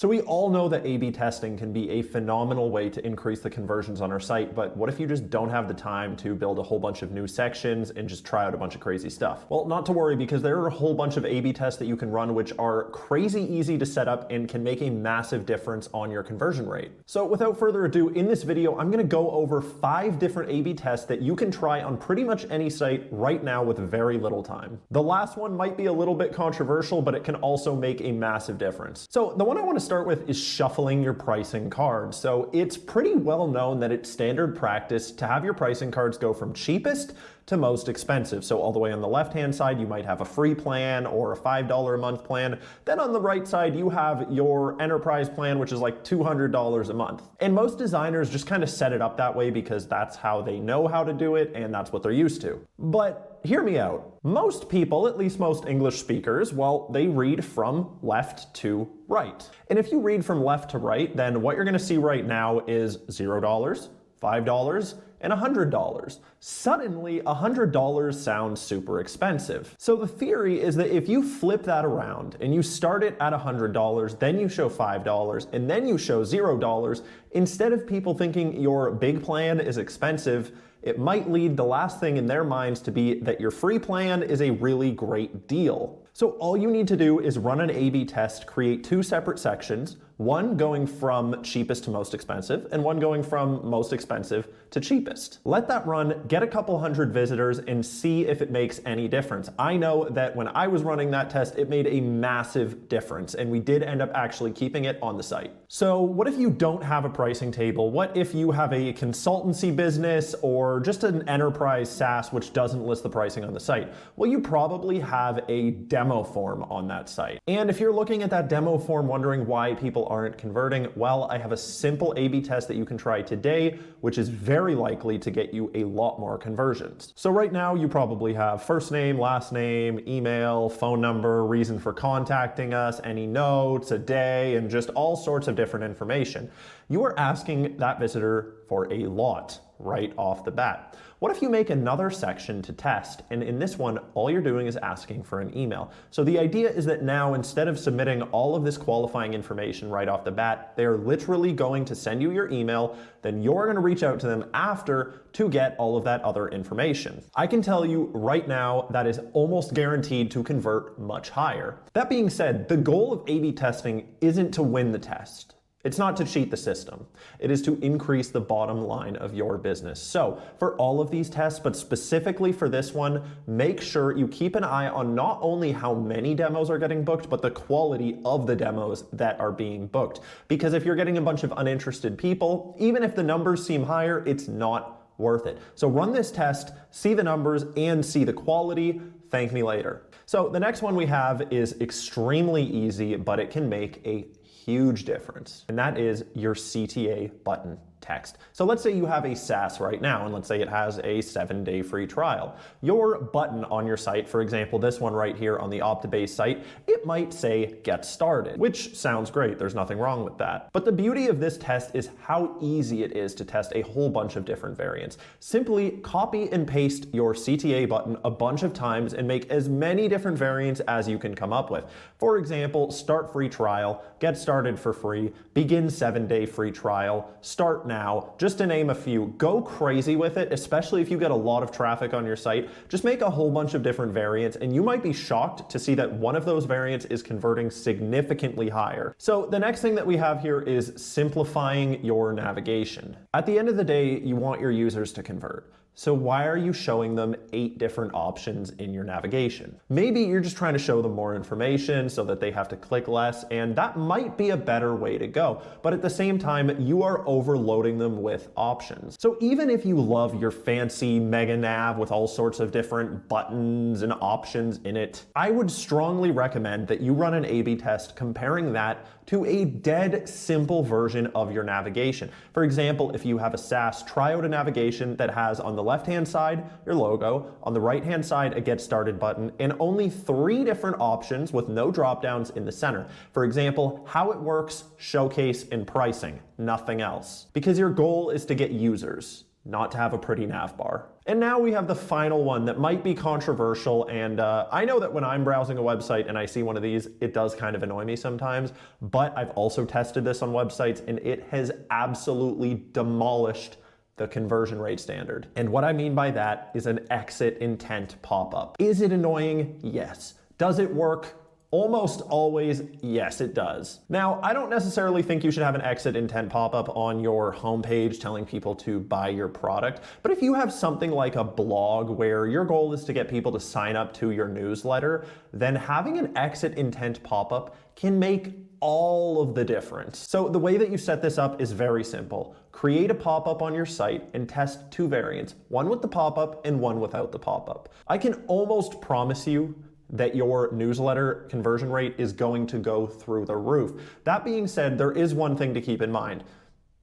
So we all know that A/B testing can be a phenomenal way to increase the conversions on our site, but what if you just don't have the time to build a whole bunch of new sections and just try out a bunch of crazy stuff? Well, not to worry, because there are a whole bunch of A/B tests that you can run which are crazy easy to set up and can make a massive difference on your conversion rate. So without further ado, in this video, I'm gonna go over 5 different A/B tests that you can try on pretty much any site right now with very little time. The last one might be a little bit controversial, but it can also make a massive difference. So the one I want to start with is shuffling your pricing cards. So it's pretty well known that it's standard practice to have your pricing cards go from cheapest to most expensive. So all the way on the left-hand side, you might have a free plan or a $5 a month plan. Then on the right side, you have your enterprise plan, which is like $200 a month. And most designers just kind of set it up that way because that's how they know how to do it and that's what they're used to. But hear me out. Most people, at least most English speakers, well, they read from left to right. And if you read from left to right, then what you're going to see right now is $0, $5, and $100. Suddenly, $100 sounds super expensive. So the theory is that if you flip that around and you start it at $100, then you show $5, and then you show $0, instead of people thinking your big plan is expensive, it might lead the last thing in their minds to be that your free plan is a really great deal. So all you need to do is run an A/B test, create 2 separate sections, one going from cheapest to most expensive, and one going from most expensive to cheapest. Let that run, get a couple hundred visitors, and see if it makes any difference. I know that when I was running that test, it made a massive difference, and we did end up actually keeping it on the site. So what if you don't have a pricing table? What if you have a consultancy business or just an enterprise SaaS which doesn't list the pricing on the site? Well, you probably have a demo form on that site. And if you're looking at that demo form wondering why people aren't converting, well, I have a simple A/B test that you can try today, which is very likely to get you a lot more conversions. So right now you probably have first name, last name, email, phone number, reason for contacting us, any notes, a day, and just all sorts of different information. You are asking that visitor for a lot right off the bat. What if you make another section to test, and in this one, all you're doing is asking for an email? So the idea is that now, instead of submitting all of this qualifying information right off the bat, they're literally going to send you your email, then you're going to reach out to them after to get all of that other information. I can tell you right now that is almost guaranteed to convert much higher. That being said, the goal of A/B testing isn't to win the test. It's not to cheat the system. It is to increase the bottom line of your business. So for all of these tests, but specifically for this one, make sure you keep an eye on not only how many demos are getting booked, but the quality of the demos that are being booked. Because if you're getting a bunch of uninterested people, even if the numbers seem higher, it's not worth it. So run this test, see the numbers, and see the quality. Thank me later. So the next one we have is extremely easy, but it can make a huge difference, and that is your CTA button text. So let's say you have a SaaS right now, and let's say it has a 7-day free trial. Your button on your site, for example, this one right here on the Optibase site, it might say get started, which sounds great. There's nothing wrong with that. But the beauty of this test is how easy it is to test a whole bunch of different variants. Simply copy and paste your CTA button a bunch of times and make as many different variants as you can come up with. For example, start free trial, get started for free, begin 7-day free trial, start now, just to name a few. Go crazy with it, especially if you get a lot of traffic on your site. Just make a whole bunch of different variants, and you might be shocked to see that one of those variants is converting significantly higher. So the next thing that we have here is simplifying your navigation. At the end of the day, you want your users to convert. So why are you showing them 8 different options in your navigation? Maybe you're just trying to show them more information so that they have to click less, and that might be a better way to go. But at the same time, you are overloading them with options. So even if you love your fancy mega nav with all sorts of different buttons and options in it, I would strongly recommend that you run an A/B test comparing that to a dead simple version of your navigation. For example, if you have a SaaS, try out a navigation that has on the left-hand side your logo, on the right-hand side a get started button, and only 3 different options with no drop-downs in the center. For example, how it works, showcase, and pricing, nothing else. Because your goal is to get users. not to have a pretty nav bar. And now we have the final one that might be controversial, and I know that when I'm browsing a website and I see one of these, it does kind of annoy me sometimes, but I've also tested this on websites and it has absolutely demolished the conversion rate standard. And what I mean by that is an exit intent pop-up. Is it annoying? Yes. Does it work? Almost always, yes, it does. Now, I don't necessarily think you should have an exit intent pop-up on your homepage telling people to buy your product, but if you have something like a blog where your goal is to get people to sign up to your newsletter, then having an exit intent pop-up can make all of the difference. So the way that you set this up is very simple. Create a pop-up on your site and test two variants, one with the pop-up and one without the pop-up. I can almost promise you that your newsletter conversion rate is going to go through the roof. That being said, there is one thing to keep in mind.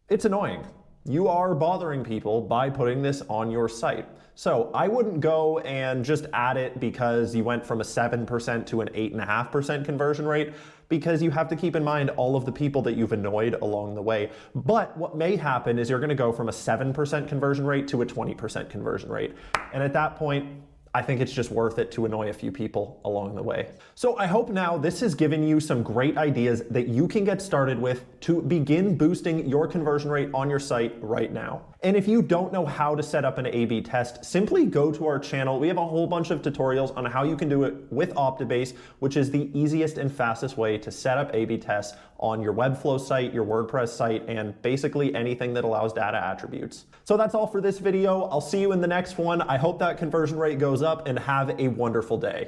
It's annoying. You are bothering people by putting this on your site. So I wouldn't go and just add it because you went from a 7% to an 8.5% conversion rate, because you have to keep in mind all of the people that you've annoyed along the way. But what may happen is you're gonna go from a 7% conversion rate to a 20% conversion rate. And at that point, I think it's just worth it to annoy a few people along the way. So I hope now this has given you some great ideas that you can get started with to begin boosting your conversion rate on your site right now. And if you don't know how to set up an A/B test, simply go to our channel. We have a whole bunch of tutorials on how you can do it with Optibase, which is the easiest and fastest way to set up A/B tests on your Webflow site, your WordPress site, and basically anything that allows data attributes. So that's all for this video. I'll see you in the next one. I hope that conversion rate goes up, and have a wonderful day.